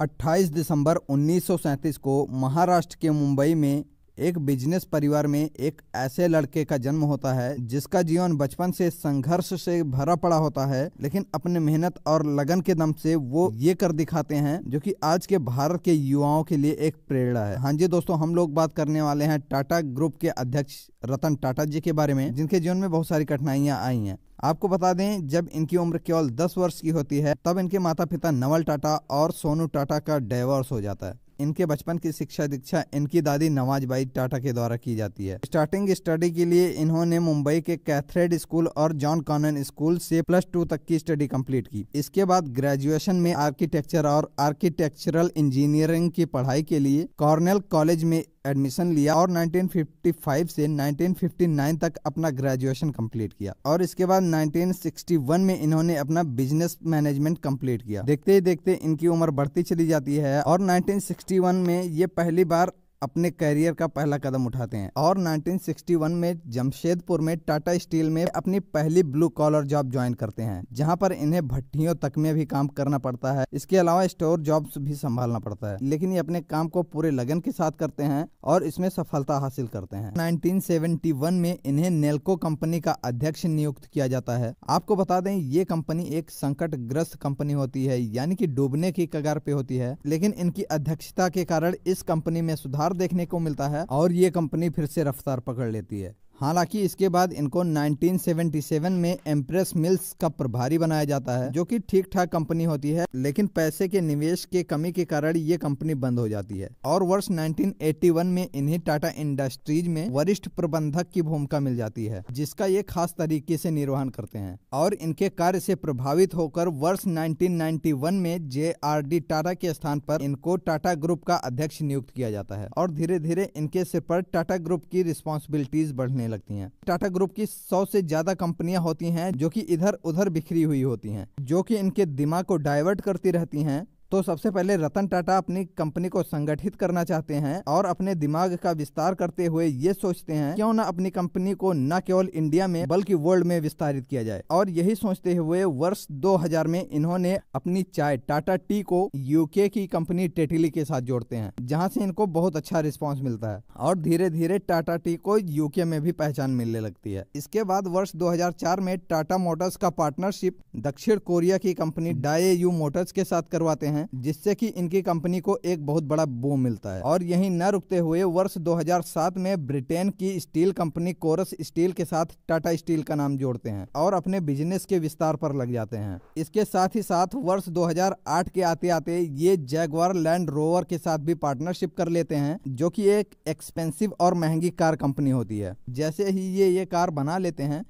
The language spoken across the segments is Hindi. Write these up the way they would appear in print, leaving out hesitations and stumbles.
28 दिसंबर 1937 को महाराष्ट्र के मुंबई में एक बिजनेस परिवार में एक ऐसे लड़के का जन्म होता है जिसका जीवन बचपन से संघर्ष से भरा पड़ा होता है, लेकिन अपने मेहनत और लगन के दम से वो ये कर दिखाते हैं जो कि आज के भारत के युवाओं के लिए एक प्रेरणा है। हाँ जी दोस्तों, हम लोग बात करने वाले हैं टाटा ग्रुप के अध्यक्ष रतन टाटा जी के बारे में, जिनके जीवन में बहुत सारी कठिनाइयां आई हैं। आपको बता दें, जब इनकी उम्र केवल 10 वर्ष की होती है तब इनके माता पिता नवल टाटा और सोनू टाटा का डिवोर्स हो जाता है। इनके बचपन की शिक्षा दीक्षा इनकी दादी नवाजबाई टाटा के द्वारा की जाती है। स्टार्टिंग स्टडी के लिए इन्होंने मुंबई के कैथरेड स्कूल और जॉन कॉनन स्कूल से +2 तक की स्टडी कंप्लीट की। इसके बाद ग्रेजुएशन में आर्किटेक्चर और आर्किटेक्चरल इंजीनियरिंग की पढ़ाई के लिए कॉर्नेल कॉलेज में एडमिशन लिया और 1955 से 1959 तक अपना ग्रेजुएशन कंप्लीट किया और इसके बाद 1961 में इन्होंने अपना बिजनेस मैनेजमेंट कंप्लीट किया। देखते ही देखते इनकी उम्र बढ़ती चली जाती है और 1961 में ये पहली बार अपने करियर का पहला कदम उठाते हैं और 1961 में जमशेदपुर में टाटा स्टील में अपनी पहली ब्लू कॉलर जॉब ज्वाइन करते हैं, जहां पर इन्हें भट्टियों तक में भी काम करना पड़ता है। इसके अलावा स्टोर जॉब्स भी संभालना पड़ता है, लेकिन ये अपने काम को पूरे लगन के साथ करते हैं और इसमें सफलता हासिल करते हैं। 1971 में इन्हें नेल्को कंपनी का अध्यक्ष नियुक्त किया जाता है। आपको बता दें, ये कंपनी एक संकटग्रस्त कंपनी होती है, यानी कि डूबने की कगार पे होती है, लेकिन इनकी अध्यक्षता के कारण इस कंपनी में सुधार देखने को मिलता है और ये कंपनी फिर से रफ्तार पकड़ लेती है। हालांकि इसके बाद इनको 1977 में एम्प्रेस मिल्स का प्रभारी बनाया जाता है, जो कि ठीक ठाक कंपनी होती है, लेकिन पैसे के निवेश के कमी के कारण ये कंपनी बंद हो जाती है और वर्ष 1981 में इन्हें टाटा इंडस्ट्रीज में वरिष्ठ प्रबंधक की भूमिका मिल जाती है, जिसका ये खास तरीके से निर्वहन करते हैं और इनके कार्य से प्रभावित होकर वर्ष 1991 में JRD टाटा के स्थान पर इनको टाटा ग्रुप का अध्यक्ष नियुक्त किया जाता है और धीरे धीरे इनके सिर पर टाटा ग्रुप की रिस्पॉन्सिबिलिटीज बढ़ने लगती हैं। टाटा ग्रुप की 100 से ज्यादा कंपनियां होती हैं जो कि इधर उधर बिखरी हुई होती हैं, जो कि इनके दिमाग को डाइवर्ट करती रहती हैं। तो सबसे पहले रतन टाटा अपनी कंपनी को संगठित करना चाहते हैं और अपने दिमाग का विस्तार करते हुए ये सोचते हैं क्यों ना अपनी कंपनी को न केवल इंडिया में बल्कि वर्ल्ड में विस्तारित किया जाए। और यही सोचते हुए वर्ष 2000 में इन्होंने अपनी चाय टाटा टी को यूके की कंपनी टेटली के साथ जोड़ते हैं, जहां से इनको बहुत अच्छा रिस्पॉन्स मिलता है और धीरे धीरे टाटा टी को यूके में भी पहचान मिलने लगती है। इसके बाद वर्ष 2004 में टाटा मोटर्स का पार्टनरशिप दक्षिण कोरिया की कंपनी डाएयू मोटर्स के साथ करवाते हैं, जिससे कि इनकी कंपनी को एक बहुत बड़ा बूम मिलता है। और यहीं न रुकते हुए वर्ष 2007 में ब्रिटेन की स्टील कंपनी कोरस स्टील के साथ टाटा स्टील का नाम जोड़ते हैं और अपने बिजनेस के विस्तार पर लग जाते हैं। इसके साथ ही साथ वर्ष 2008 के आते आते ये जैगवार लैंड रोवर के साथ भी पार्टनरशिप कर लेते हैं, जो कि एक एक्सपेंसिव और महंगी कार कंपनी होती है। जैसे ही ये कार बना लेते हैं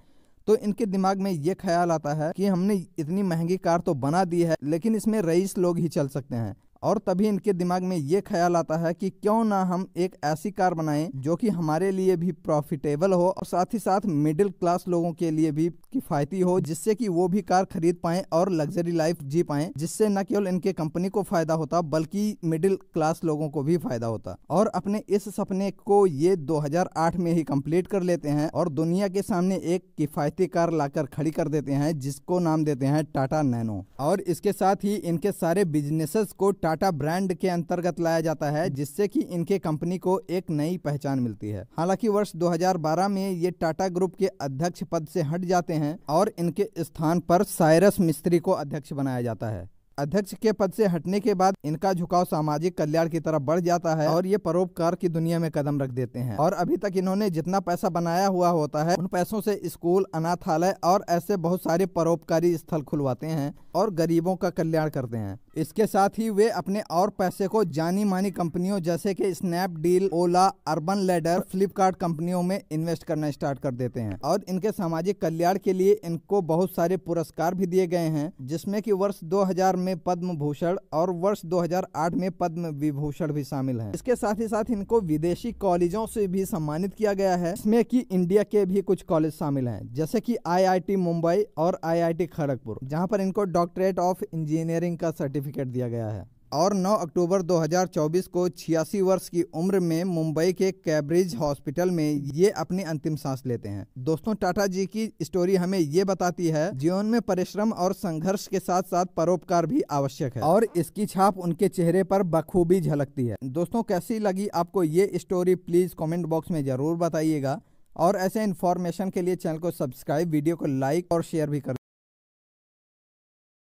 तो इनके दिमाग में ये ख्याल आता है कि हमने इतनी महंगी कार तो बना दी है, लेकिन इसमें रईस लोग ही चल सकते हैं। और तभी इनके दिमाग में ये ख्याल आता है कि क्यों ना हम एक ऐसी कार बनाएं जो कि हमारे लिए भी प्रॉफिटेबल हो और साथ ही साथ मिडिल क्लास लोगों के लिए भी किफायती हो, जिससे कि वो भी कार खरीद पाएं और लग्जरी लाइफ जी पाएं, जिससे न केवल इनके कंपनी को फायदा होता बल्कि मिडिल क्लास लोगों को भी फायदा होता। और अपने इस सपने को ये 2008 में ही कंप्लीट कर लेते हैं और दुनिया के सामने एक किफायती कार लाकर खड़ी कर देते हैं, जिसको नाम देते हैं टाटा नैनो। और इसके साथ ही इनके सारे बिजनेसेस को टाटा ब्रांड के अंतर्गत लाया जाता है, जिससे कि इनके कंपनी को एक नई पहचान मिलती है। हालांकि वर्ष 2012 में ये टाटा ग्रुप के अध्यक्ष पद से हट जाते हैं और इनके स्थान पर साइरस मिस्त्री को अध्यक्ष बनाया जाता है। अध्यक्ष के पद से हटने के बाद इनका झुकाव सामाजिक कल्याण की तरफ बढ़ जाता है और ये परोपकार की दुनिया में कदम रख देते हैं। और अभी तक इन्होंने जितना पैसा बनाया हुआ होता है उन पैसों से स्कूल, अनाथालय और ऐसे बहुत सारे परोपकारी स्थल खुलवाते हैं और गरीबों का कल्याण करते हैं। इसके साथ ही वे अपने और पैसे को जानी मानी कंपनियों जैसे कि स्नैपडील, ओला, अर्बन लैडर, फ्लिपकार्ट कंपनियों में इन्वेस्ट करना स्टार्ट कर देते हैं। और इनके सामाजिक कल्याण के लिए इनको बहुत सारे पुरस्कार भी दिए गए हैं, जिसमें कि वर्ष 2000 में पद्म भूषण और वर्ष 2008 में पद्म विभूषण भी शामिल हैं। इसके साथ ही साथ इनको विदेशी कॉलेजों से भी सम्मानित किया गया है, इसमें कि इंडिया के भी कुछ कॉलेज शामिल हैं, जैसे कि IIT मुंबई और IIT खड़गपुर, जहां पर इनको डॉक्टरेट ऑफ इंजीनियरिंग का सर्टिफिकेट दिया गया है। और 9 अक्टूबर 2024 को 86 वर्ष की उम्र में मुंबई के कैम्ब्रिज हॉस्पिटल में ये अपनी अंतिम सांस लेते हैं। दोस्तों, टाटा जी की स्टोरी हमें ये बताती है जीवन में परिश्रम और संघर्ष के साथ साथ परोपकार भी आवश्यक है और इसकी छाप उनके चेहरे पर बखूबी झलकती है। दोस्तों, कैसी लगी आपको ये स्टोरी प्लीज कमेंट बॉक्स में जरूर बताइएगा और ऐसे इन्फॉर्मेशन के लिए चैनल को सब्सक्राइब, वीडियो को लाइक और शेयर भी कर